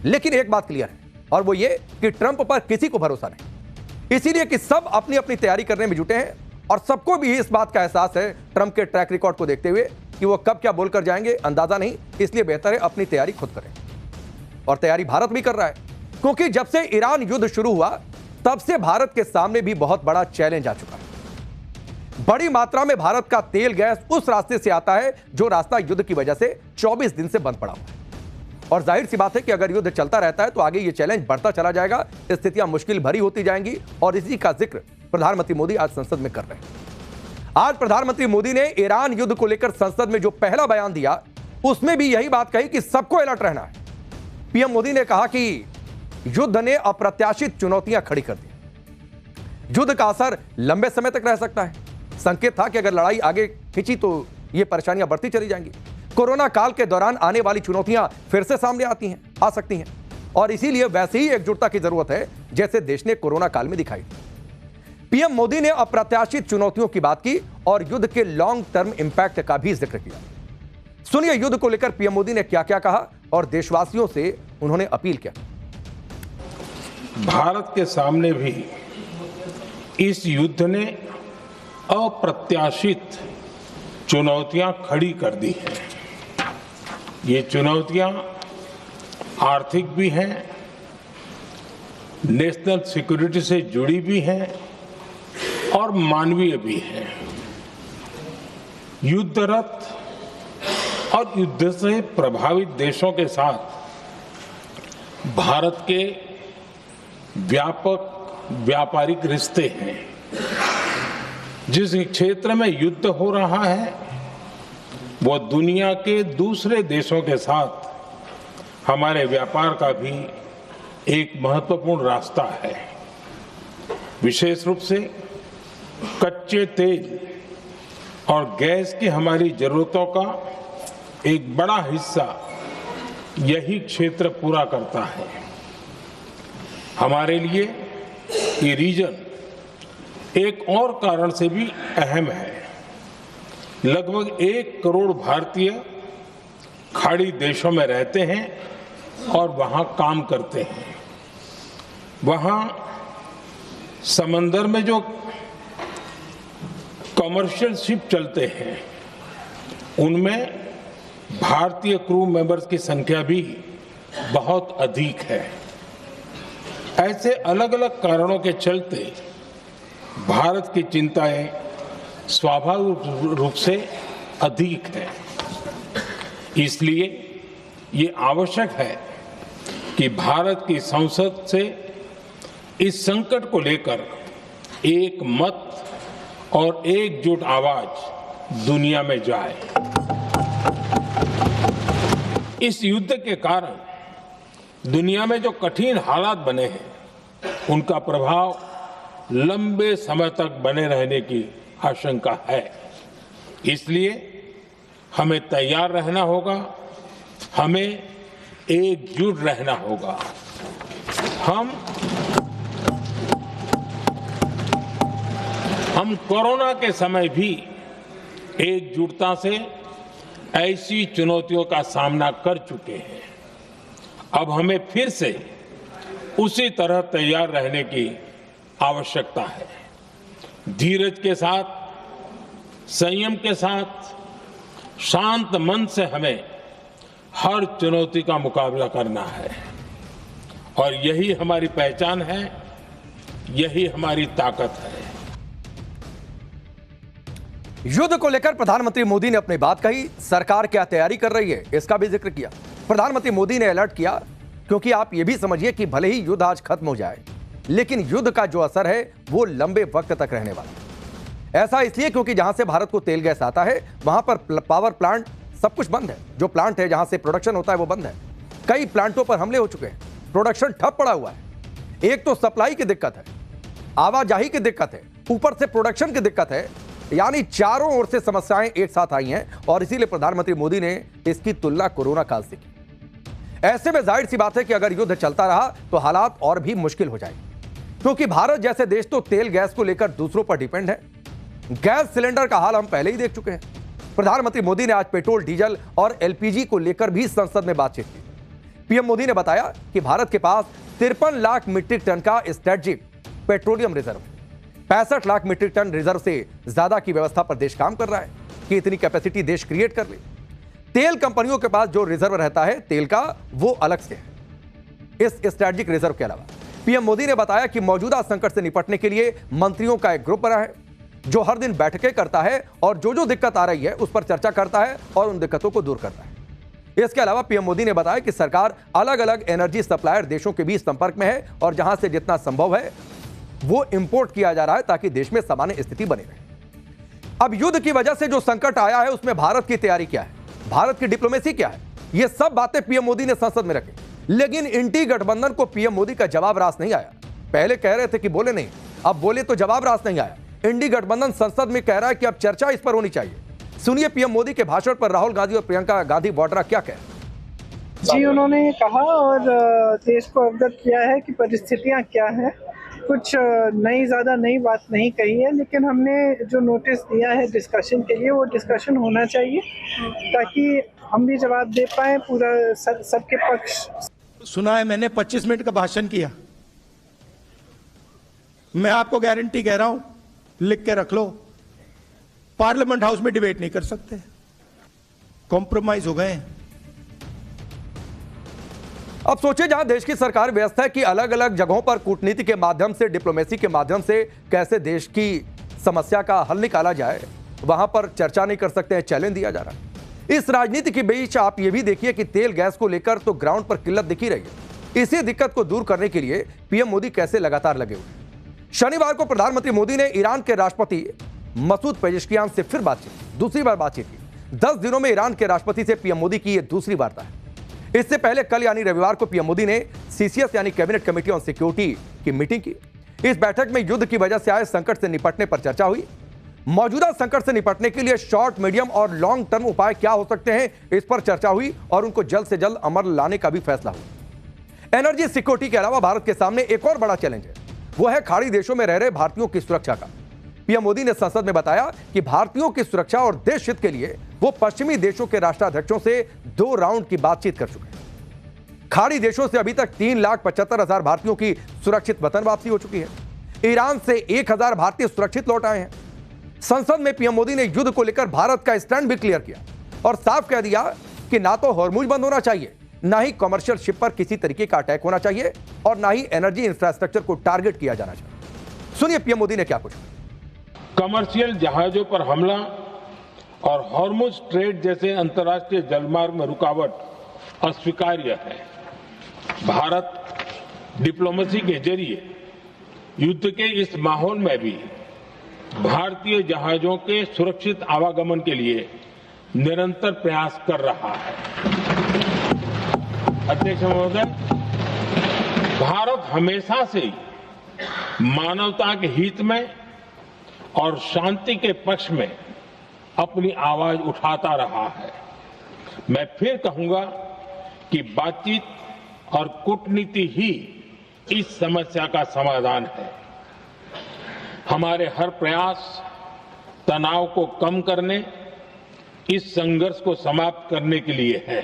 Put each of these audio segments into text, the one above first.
लेकिन एक बात क्लियर है और वो ये कि ट्रंप पर किसी को भरोसा नहीं, इसीलिए कि सब अपनी अपनी तैयारी करने में जुटे हैं और सबको भी इस बात का एहसास है ट्रंप के ट्रैक रिकॉर्ड को देखते हुए कि वो कब क्या बोलकर जाएंगे अंदाजा नहीं। इसलिए बेहतर है अपनी तैयारी खुद करें और तैयारी भारत भी कर रहा है, क्योंकि जब से ईरान युद्ध शुरू हुआ तब से भारत के सामने भी बहुत बड़ा चैलेंज आ चुका है। बड़ी मात्रा में भारत का तेल गैस उस रास्ते से आता है जो रास्ता युद्ध की वजह से 24 दिन से बंद पड़ा हुआ है और जाहिर सी बात है कि अगर युद्ध चलता रहता है तो आगे ये चैलेंज बढ़ता चला जाएगा, स्थितियां मुश्किल भरी होती जाएंगी और इसी का जिक्र प्रधानमंत्री मोदी आज संसद में कर रहे हैं। आज प्रधानमंत्री मोदी ने ईरान युद्ध को लेकर संसद में जो पहला बयान दिया उसमें भी यही बात कही कि सबको अलर्ट रहना है। पीएम मोदी ने कहा कि युद्ध ने अप्रत्याशित चुनौतियां खड़ी कर दी, युद्ध का असर लंबे समय तक रह सकता है। संकेत था कि अगर लड़ाई आगे खिंची तो ये परेशानियां बढ़ती चली जाएंगी। कोरोना काल के दौरान आने वाली चुनौतियां फिर से सामने आ सकती हैं और इसीलिए वैसे ही एकजुटता की जरूरत है जैसे देश ने कोरोना काल में दिखाई। पीएम मोदी ने अप्रत्याशित चुनौतियों की बात की और युद्ध के लॉन्ग टर्म इंपैक्ट का भी जिक्र किया। सुनिए युद्ध को लेकर पीएम मोदी ने क्या क्या कहा और देशवासियों से उन्होंने अपील किया। भारत के सामने भी इस युद्ध ने अप्रत्याशित चुनौतियां खड़ी कर दी हैं। ये चुनौतियां आर्थिक भी हैं, नेशनल सिक्योरिटी से जुड़ी भी हैं और मानवीय भी हैं। युद्धरत और युद्ध से प्रभावित देशों के साथ भारत के व्यापक व्यापारिक रिश्ते हैं। जिस क्षेत्र में युद्ध हो रहा है वो दुनिया के दूसरे देशों के साथ हमारे व्यापार का भी एक महत्वपूर्ण रास्ता है। विशेष रूप से कच्चे तेल और गैस की हमारी जरूरतों का एक बड़ा हिस्सा यही क्षेत्र पूरा करता है। हमारे लिए ये रीजन एक और कारण से भी अहम है। लगभग 1 करोड़ भारतीय खाड़ी देशों में रहते हैं और वहां काम करते हैं। वहां समंदर में जो कमर्शियल शिप चलते हैं उनमें भारतीय क्रू मेंबर्स की संख्या भी बहुत अधिक है। ऐसे अलग अलग कारणों के चलते भारत की चिंताएं स्वाभाविक रूप से अधिक है। इसलिए ये आवश्यक है कि भारत की संसद से इस संकट को लेकर एक मत और एकजुट आवाज दुनिया में जाए। इस युद्ध के कारण दुनिया में जो कठिन हालात बने हैं उनका प्रभाव लंबे समय तक बने रहने की आशंका है। इसलिए हमें तैयार रहना होगा, हमें एकजुट रहना होगा। हम कोरोना के समय भी एकजुटता से ऐसी चुनौतियों का सामना कर चुके हैं। अब हमें फिर से उसी तरह तैयार रहने की आवश्यकता है। धीरज के साथ, संयम के साथ, शांत मन से हमें हर चुनौती का मुकाबला करना है और यही हमारी पहचान है, यही हमारी ताकत है। युद्ध को लेकर प्रधानमंत्री मोदी ने अपनी बात कही, सरकार क्या तैयारी कर रही है इसका भी जिक्र किया। प्रधानमंत्री मोदी ने अलर्ट किया क्योंकि आप यह भी समझिए कि भले ही युद्ध आज खत्म हो जाए लेकिन युद्ध का जो असर है वो लंबे वक्त तक रहने वाला है। ऐसा इसलिए क्योंकि जहां से भारत को तेल गैस आता है वहां पर पावर प्लांट सब कुछ बंद है। जो प्लांट है जहां से प्रोडक्शन होता है वो बंद है। कई प्लांटों पर हमले हो चुके हैं, प्रोडक्शन ठप पड़ा हुआ है। एक तो सप्लाई की दिक्कत है, आवाजाही की दिक्कत है, ऊपर से प्रोडक्शन की दिक्कत है, यानी चारों ओर से समस्याएं एक साथ आई हैं और इसीलिए प्रधानमंत्री मोदी ने इसकी तुलना कोरोना काल से की। ऐसे में जाहिर सी बात है कि अगर युद्ध चलता रहा तो हालात और भी मुश्किल हो जाएंगे, क्योंकि भारत जैसे देश तो तेल गैस को लेकर दूसरों पर डिपेंड है। गैस सिलेंडर का हाल हम पहले ही देख चुके हैं। प्रधानमंत्री मोदी ने आज पेट्रोल, डीजल और एलपीजी को लेकर भी संसद में बातचीत की। पीएम मोदी ने बताया कि भारत के पास 53 लाख मीट्रिक टन का strategic petroleum reserve, 65 lakh metric ton reserve से ज्यादा की व्यवस्था पर देश काम कर रहा है कि इतनी कैपेसिटी देश क्रिएट कर ले। तेल कंपनियों के पास जो रिजर्व रहता है तेल का, वो अलग से है। इस स्ट्रेटेजिक रिजर्व के अलावा पीएम मोदी ने बताया कि मौजूदा संकट से निपटने के लिए मंत्रियों का एक ग्रुप बना है जो हर दिन बैठकें करता है और जो दिक्कत आ रही है उस पर चर्चा करता है और उन दिक्कतों को दूर करता है। इसके अलावा पीएम मोदी ने बताया कि सरकार अलग अलग एनर्जी सप्लायर देशों के बीच संपर्क में है और जहां से जितना संभव है वो इंपोर्ट किया जा रहा है ताकि देश में सामान्य स्थिति बनी रहे। अब युद्ध की वजह से जो संकट आया है उसमें भारत की तैयारी क्या है, भारत की डिप्लोमेसी क्या है, ये सब बातें पीएम मोदी ने संसद में रखी। लेकिन इंडी गठबंधन को पीएम मोदी का जवाब रास नहीं आया। पहले कह रहे थे कि बोले नहीं, अब बोले तो जवाब रास नहीं आया। इंडी गठबंधन संसद में कह रहा है कि अब चर्चा इस पर होनी चाहिए। सुनिए पीएम मोदी के भाषण पर राहुल गांधी और प्रियंका गांधी वाड्रा क्या कह। जी, उन्होंने कहा और देश को अवगत किया है कि परिस्थितियां क्या हैं। कुछ ज़्यादा नई बात नहीं कही है, लेकिन हमने जो नोटिस दिया है डिस्कशन के लिए, वो डिस्कशन होना चाहिए ताकि हम भी जवाब दे पाए पूरा सबके पक्ष। सुना है मैंने 25 मिनट का भाषण किया। मैं आपको गारंटी कह रहा हूं, लिख के रख लो, पार्लियामेंट हाउस में डिबेट नहीं कर सकते, कॉम्प्रोमाइज हो गए। अब सोचे जहां देश की सरकार व्यस्त है कि अलग अलग जगहों पर कूटनीति के माध्यम से, डिप्लोमेसी के माध्यम से कैसे देश की समस्या का हल निकाला जाए, वहां पर चर्चा नहीं कर सकते हैं, चैलेंज दिया जा रहा है। इस राजनीति के बीच आप ये भी देखिए कि तेल गैस को लेकर तो ग्राउंड पर किल्लत दिखी रही है। इसी दिक्कत को दूर करने के लिए पीएम मोदी कैसे लगातार लगे हुए हैं। शनिवार को प्रधानमंत्री मोदी ने ईरान के राष्ट्रपति मसूद पेजेश्कियान से फिर दूसरी बार बातचीत की। 10 दिनों में ईरान के राष्ट्रपति से पीएम मोदी की यह दूसरी वार्ता है। इससे पहले कल यानी रविवार को पीएम मोदी ने सीसीएस यानी कैबिनेट कमेटी ऑन सिक्योरिटी की मीटिंग की। इस बैठक में युद्ध की वजह से आए संकट से निपटने पर चर्चा हुई। मौजूदा संकट से निपटने के लिए शॉर्ट, मीडियम और लॉन्ग टर्म उपाय क्या हो सकते हैं, इस पर चर्चा हुई और उनको जल्द से जल्द अमल लाने का भी फैसला हुआ। एनर्जी सिक्योरिटी के अलावा भारत के सामने एक और बड़ा चैलेंज है, वो है खाड़ी देशों में रह रहे भारतीयों की सुरक्षा का। पीएम मोदी ने संसद में बताया कि भारतीयों की सुरक्षा और देश हित के लिए वो पश्चिमी देशों के राष्ट्राध्यक्षों से 2 राउंड की बातचीत कर चुके हैं। खाड़ी देशों से अभी तक 3,75,000 भारतीयों की सुरक्षित वतन वापसी हो चुकी है। ईरान से 1,000 भारतीय सुरक्षित लौट आए हैं। संसद में पीएम मोदी ने युद्ध को लेकर भारत का स्टैंड भी क्लियर किया और साफ कह दिया कि ना तो हॉर्मुज बंद होना चाहिए, ना ही कमर्शियल शिप पर किसी तरीके का अटैक होना चाहिए और ना ही एनर्जी इंफ्रास्ट्रक्चर को टारगेट किया जाना चाहिए। सुनिए पीएम मोदी ने क्या कुछ। कमर्शियल जहाजों पर हमला और हॉर्मुज ट्रेड जैसे अंतर्राष्ट्रीय जलमार्ग में रुकावट अस्वीकार्य है। भारत डिप्लोमेसी के जरिए युद्ध के इस माहौल में भी भारतीय जहाजों के सुरक्षित आवागमन के लिए निरंतर प्रयास कर रहा है। अध्यक्ष महोदय, भारत हमेशा से ही मानवता के हित में और शांति के पक्ष में अपनी आवाज उठाता रहा है। मैं फिर कहूंगा कि बातचीत और कूटनीति ही इस समस्या का समाधान है। हमारे हर प्रयास तनाव को कम करने, इस संघर्ष को समाप्त करने के लिए है।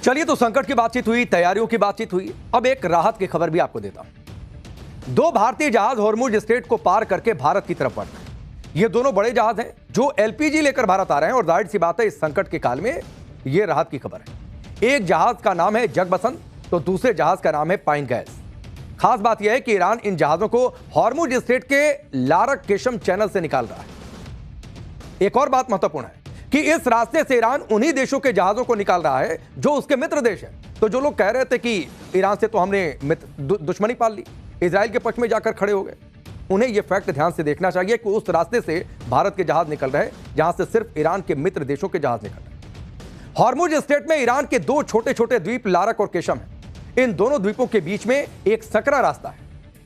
चलिए, तो संकट की बातचीत हुई, तैयारियों की बातचीत हुई। अब एक राहत की खबर भी आपको देता हूं। 2 भारतीय जहाज हॉर्मुज स्ट्रेट को पार करके भारत की तरफ बढ़ रहे हैं। ये दोनों बड़े जहाज हैं जो एलपीजी लेकर भारत आ रहे हैं और जाहिर सी बात है इस संकट के काल में यह राहत की खबर है। एक जहाज का नाम है जगबसंत तो दूसरे जहाज का नाम है पाइन गैस। खास बात यह है कि ईरान इन जहाजों को हॉर्मुज स्ट्रेट के लारक केशम चैनल से निकाल रहा है। एक और बात महत्वपूर्ण है कि इस रास्ते से ईरान उन्हीं देशों के जहाजों को निकाल रहा है जो उसके मित्र देश है। तो जो लोग कह रहे थे कि ईरान से तो हमने दुश्मनी पाल ली, इजराइल के पक्ष में जाकर खड़े हो गए, उन्हें यह फैक्ट ध्यान से देखना चाहिए कि उस रास्ते से भारत के जहाज निकल रहे हैं जहां से सिर्फ ईरान के मित्र देशों के जहाज निकल रहे हैं। हॉर्मुज स्ट्रेट में ईरान के 2 छोटे छोटे द्वीप लारक और केशम है। इन दोनों द्वीपों के बीच में एक सकरा रास्ता है,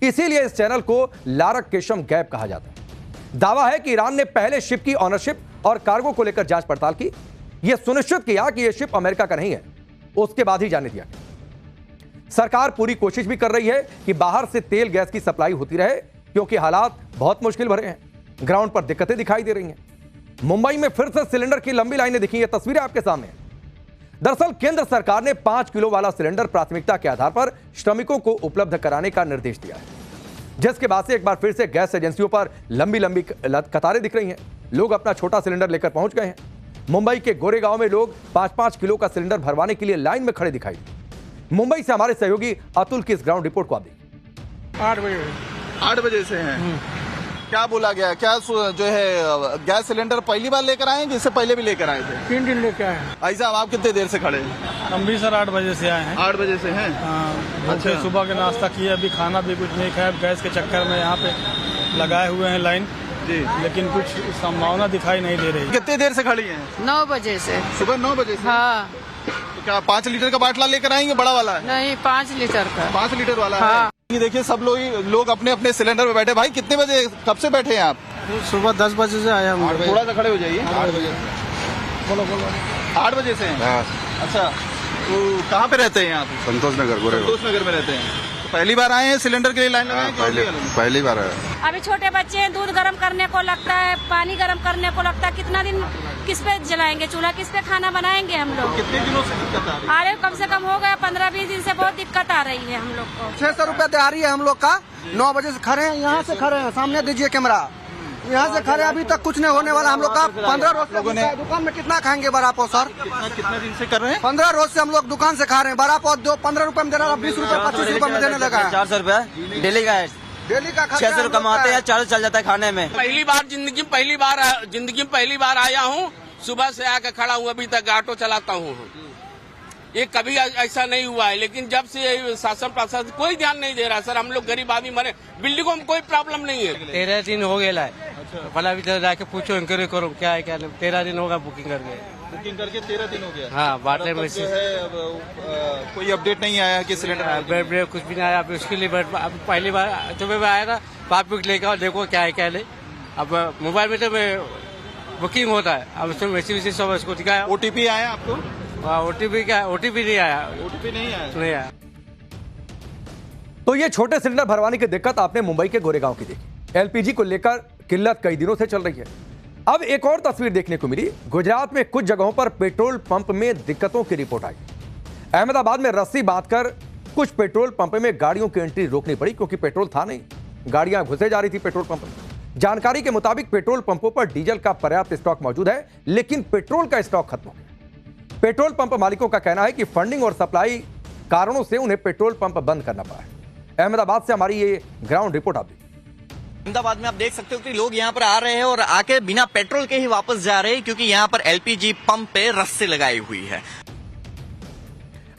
इसीलिए इस चैनल को लारक केशम गैप कहा जाता है। दावा है कि ईरान ने पहले शिप की ऑनरशिप और कार्गो को लेकर जांच पड़ताल की, यह सुनिश्चित किया कि यह शिप अमेरिका का नहीं है, उसके बाद ही जाने दिया। सरकार पूरी कोशिश भी कर रही है कि बाहर से तेल गैस की सप्लाई होती रहे, क्योंकि हालात बहुत मुश्किल भरे हैं। ग्राउंड पर दिक्कतें दिखाई दे रही हैं। मुंबई में फिर से सिलेंडर की लंबी लाइनें दिखी, ये तस्वीरें आपके सामने हैं। दरअसल केंद्र सरकार ने 5 किलो वाला सिलेंडर प्राथमिकता के आधार पर श्रमिकों को उपलब्ध कराने का निर्देश दिया है, जिसके बाद से एक बार फिर से गैस एजेंसियों पर लंबी लंबी कतारें दिख रही हैं। लोग अपना छोटा सिलेंडर लेकर पहुंच गए हैं। मुंबई के गोरेगांव में लोग 5-5 किलो का सिलेंडर भरवाने के लिए लाइन में खड़े दिखाई दिए। मुंबई से हमारे सहयोगी अतुल की इस ग्राउंड रिपोर्ट को आप देखिए। 8 बजे से हैं। क्या बोला गया? क्या जो है गैस सिलेंडर पहली बार लेकर आए हैं कि इससे पहले भी लेकर आए थे? 3 दिन लेके आए। भाई साहब, आप कितने देर से खड़े हैं? हम भी सर 8 बजे से आए हैं। 8 बजे से हैं? हाँ, अच्छा। सुबह के नाश्ता किया, अभी खाना भी कुछ नहीं खाया। गैस के चक्कर में यहाँ पे लगाए हुए हैं लाइन जी, लेकिन कुछ संभावना दिखाई नहीं दे रही। कितने देर से खड़ी हैं? 9 बजे से। सुबह 9 बजे से? हाँ। तो क्या 5 लीटर का बाटला लेकर आएंगे? बड़ा वाला है? नहीं, 5 लीटर का। 5 लीटर वाला हाँ। है। ये देखिए, सब लोग अपने अपने सिलेंडर पे बैठे। भाई कितने बजे, कब से बैठे हैं आप? सुबह 10 बजे से आया हम। थोड़ा सा खड़े हो जाइए। 8 बजे। बोलो। 8 बजे से हैं? अच्छा, तो कहाँ पे रहते हैं आप? संतोष नगर में रहते हैं। तो पहली बार आए हैं सिलेंडर के लिए लाइन लगाए? पहली बार आया। अभी छोटे बच्चे हैं, दूध गर्म करने को लगता है, पानी गर्म करने को लगता है। कितना दिन किस पे जलाएंगे चूल्हा, किस पे खाना बनाएंगे हम लोग? कितने दिनों से दिक्कत आ रही है? अरे कम से कम हो गया 15-20 दिन से बहुत दिक्कत आ रही है हम लोग को। 600 रुपए दिहाड़ी है हम लोग का। 9 बजे से खड़े हैं, यहाँ से खड़े हैं, सामने दीजिए कैमरा। यहाँ से खड़े, अभी तक कुछ नहीं होने वाला हम लोग का। 15 रोज से दुकान में कितना खाएंगे बड़ा पाव सर? कितना दिन से कर रहे हैं? 15 रोज से हम लोग दुकान से खा रहे हैं। बड़ा पाव दो 15 रुपए में दे रहा, 20 रुपए 25 रुपए में देने लगा। 400 रुपए डेली का है। डेली का 600 कमाते हैं, 400 चल जाता है खाने में। पहली बार जिंदगी में पहली बार आया हूँ। सुबह से आकर खड़ा हूँ, अभी तक ऑटो चलाता हूँ। ये कभी ऐसा नहीं हुआ है, लेकिन जब से शासन प्रशासन कोई ध्यान नहीं दे रहा सर। हम लोग गरीब आदमी मरे, बिल्डिंगों में कोई प्रॉब्लम नहीं है। 13 दिन हो गया है। भला भी जाके पूछो, इंक्वायरी करो क्या है क्या नहीं। 13 दिन होगा बुकिंग करके 13 दिन हो गया। हाँ, बाटले में से कोई अपडेट नहीं आया कि सिलेंडर कुछ भी नहीं आया। अभी उसके लिए पहली बार सुबह में आया था, पाप लेकर देखो क्या है क्या नहीं। अब मोबाइल में तो बुकिंग होता है, अब उसमें मैसेज सब उसको दिखाया। OTP आया आपको? OTP नहीं आया। नहीं आया। तो ये छोटे सिलेंडर भरवाने की दिक्कत आपने मुंबई के गोरेगांव की देखी। LPG को लेकर किल्लत कई दिनों से चल रही है। अब एक और तस्वीर देखने को मिली। गुजरात में कुछ जगहों पर पेट्रोल पंप में दिक्कतों की रिपोर्ट आई। अहमदाबाद में रस्सी बांधकर कुछ पेट्रोल पंप में गाड़ियों की एंट्री रोकनी पड़ी, क्योंकि पेट्रोल था नहीं। गाड़ियां घुसे जा रही थी पेट्रोल पंप में। जानकारी के मुताबिक पेट्रोल पंपों पर डीजल का पर्याप्त स्टॉक मौजूद है, लेकिन पेट्रोल का स्टॉक खत्म हो गया। पेट्रोल पंप मालिकों का कहना है कि फंडिंग और सप्लाई कारणों से उन्हें पेट्रोल पंप बंद करना पड़ा है। अहमदाबाद से हमारी ये ग्राउंड रिपोर्ट आप देखिए। अहमदाबाद में आप देख सकते हो कि लोग यहाँ पर आ रहे हैं और आके बिना पेट्रोल के ही वापस जा रहे हैं, क्योंकि यहाँ पर LPG पंप पे रस्सी लगाई हुई है।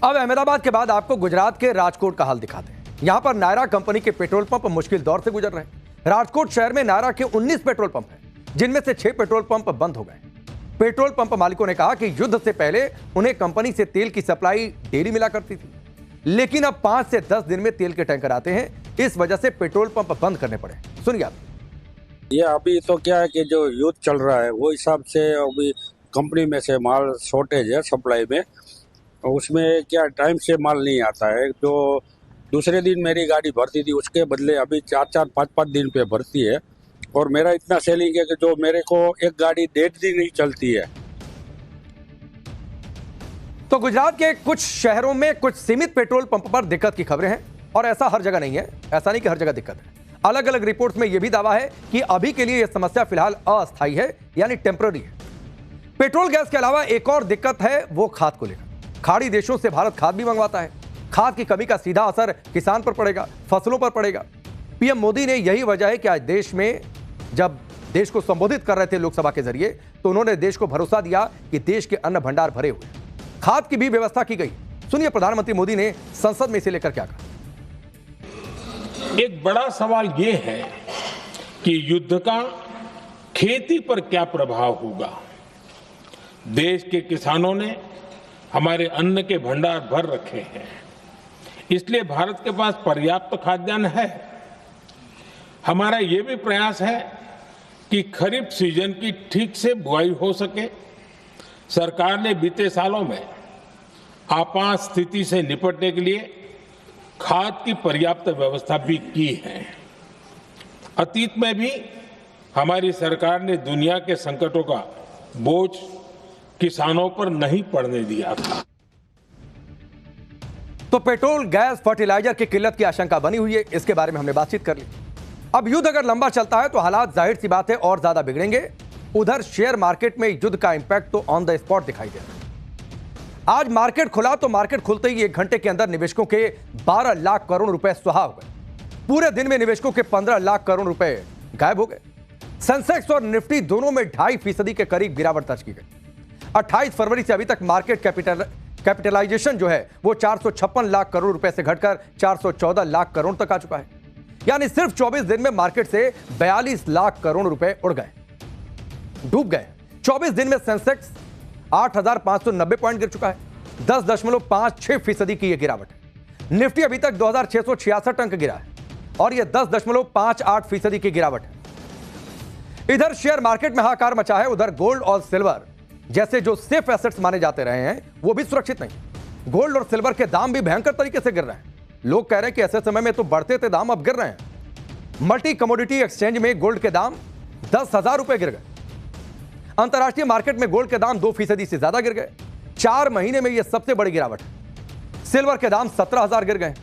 अब अहमदाबाद के बाद आपको गुजरात के राजकोट का हाल दिखाते हैं। यहां पर नायरा कंपनी के पेट्रोल पंप मुश्किल दौर से गुजर रहे हैं। राजकोट शहर में नायरा के 19 पेट्रोल पंप हैं, जिनमें से 6 पेट्रोल पंप बंद हो गए। पेट्रोल पंप मालिकों ने कहा कि युद्ध से पहले उन्हें कंपनी से तेल की सप्लाई डेली मिला करती थी, लेकिन अब 5 से 10 दिन में तेल के टैंकर आते हैं। इस वजह से पेट्रोल पंप बंद करने पड़े। सुनिए आप। ये अभी तो क्या है कि जो युद्ध चल रहा है वो हिसाब से अभी कंपनी में से माल शॉर्टेज है सप्लाई में, उसमें क्या टाइम से माल नहीं आता है। जो दूसरे दिन मेरी गाड़ी भरती थी उसके बदले अभी 4-4, 5-5 दिन पे भरती है, और मेरा इतना सेलिंग है कि जो मेरे को एक गाड़ी 1.5 दिन नहीं चलती है। तो गुजरात के कुछ शहरों में कुछ सीमित पेट्रोल पंप पर दिक्कत की खबरें हैं, और ऐसा हर जगह नहीं है। ऐसा नहीं कि हर जगह दिक्कत है। अलग अलग रिपोर्ट्स में यह भी दावा है कि अभी के लिए यह समस्या फिलहाल अस्थायी है, यानी टेम्पररी है। पेट्रोल गैस के अलावा एक और दिक्कत है, वो खाद को लेकर। खाड़ी देशों से भारत खाद भी मंगवाता है। खाद की कमी का सीधा असर किसान पर पड़ेगा, फसलों पर पड़ेगा। पीएम मोदी ने यही वजह है कि आज देश में जब देश को संबोधित कर रहे थे लोकसभा के जरिए, तो उन्होंने देश को भरोसा दिया कि देश के अन्न भंडार भरे हुए, खाद की भी व्यवस्था की गई। सुनिए प्रधानमंत्री मोदी ने संसद में इसे लेकर क्या कहा। एक बड़ा सवाल यह है कि युद्ध का खेती पर क्या प्रभाव होगा। देश के किसानों ने हमारे अन्न के भंडार भर रखे हैं, इसलिए भारत के पास पर्याप्त खाद्यान्न है। हमारा यह भी प्रयास है कि खरीफ सीजन की ठीक से बुआई हो सके। सरकार ने बीते सालों में आपात स्थिति से निपटने के लिए खाद की पर्याप्त व्यवस्था भी की है। अतीत में भी हमारी सरकार ने दुनिया के संकटों का बोझ किसानों पर नहीं पड़ने दिया था। तो पेट्रोल, गैस, फर्टिलाइजर की किल्लत की आशंका बनी हुई है। इसके बारे में हमने बातचीत कर ली। अब युद्ध अगर लंबा चलता है तो हालात जाहिर सी बात है और ज्यादा बिगड़ेंगे। उधर शेयर मार्केट में युद्ध का इंपैक्ट तो ऑन द स्पॉट दिखाई दे रहा है। आज मार्केट खुला तो मार्केट खुलते ही 1 घंटे के अंदर निवेशकों के 12 लाख करोड़ रुपए स्वाहा हो गए। पूरे दिन में निवेशकों के 15 लाख करोड़ रुपए गायब हो गए। सेंसेक्स और निफ्टी दोनों में 2.5% के करीब गिरावट दर्ज की गई। 28 फरवरी से अभी तक मार्केट कैपिटलाइजेशन जो है वो 456 लाख करोड़ रुपए से घटकर 414 लाख करोड़ तक आ चुका है। यानी सिर्फ 24 दिन में मार्केट से 42 लाख करोड़ रुपए उड़ गए, डूब गए। 24 दिन में सेंसेक्स 8,590 पॉइंट गिर चुका है। 10.56% की यह गिरावट है। निफ्टी अभी तक 2,666 अंक गिरा है और यह 10.58% की गिरावट है। इधर शेयर मार्केट में हाहाकार मचा है। उधर गोल्ड और सिल्वर जैसे जो सेफ एसेट्स माने जाते रहे हैं वो भी सुरक्षित नहीं। गोल्ड और सिल्वर के दाम भी भयंकर तरीके से गिर रहे हैं। लोग कह रहे हैं कि ऐसे समय में तो बढ़ते थे दाम, अब गिर रहे हैं। मल्टी कमोडिटी एक्सचेंज में गोल्ड के दाम 10,000 रुपए गिर गए। अंतर्राष्ट्रीय मार्केट में गोल्ड के दाम 2% से ज्यादा गिर गए। 4 महीने में यह सबसे बड़ी गिरावट है। सिल्वर के दाम 17,000 गिर गए।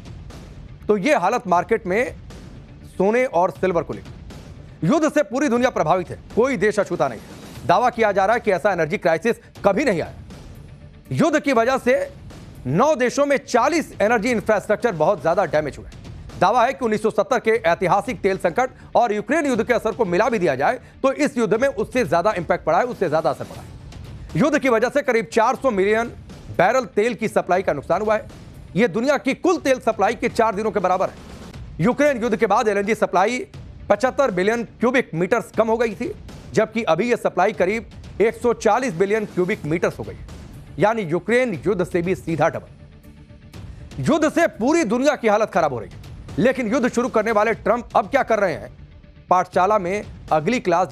तो यह हालत मार्केट में सोने और सिल्वर को लेकर। युद्ध से पूरी दुनिया प्रभावित है, कोई देश अछूता नहीं है। दावा किया जा रहा है कि ऐसा एनर्जी क्राइसिस कभी नहीं आया। युद्ध की वजह से 9 देशों में 40 एनर्जी इंफ्रास्ट्रक्चर बहुत ज्यादा डैमेज हुए। दावा है कि 1970 के ऐतिहासिक तेल संकट और यूक्रेन युद्ध के असर को मिला भी दिया जाए तो इस युद्ध में उससे ज्यादा इंपैक्ट पड़ा है, उससे ज्यादा असर पड़ा है। युद्ध की वजह से करीब 400 मिलियन बैरल तेल की सप्लाई का नुकसान हुआ है। यह दुनिया की कुल तेल सप्लाई के 4 दिनों के बराबर है। यूक्रेन युद्ध के बाद LNG supply 75 billion cubic metres कम हो गई थी, जबकि अभी यह सप्लाई करीब 140 बिलियन क्यूबिक मीटर्स हो गई। यानी यूक्रेन युद्ध से भी सीधा डबल। युद्ध से पूरी दुनिया की हालत खराब हो रही है। लेकिन युद्ध शुरू करने वाले ट्रंप अब क्या कर रहे हैं? पाठशाला में अगली क्लास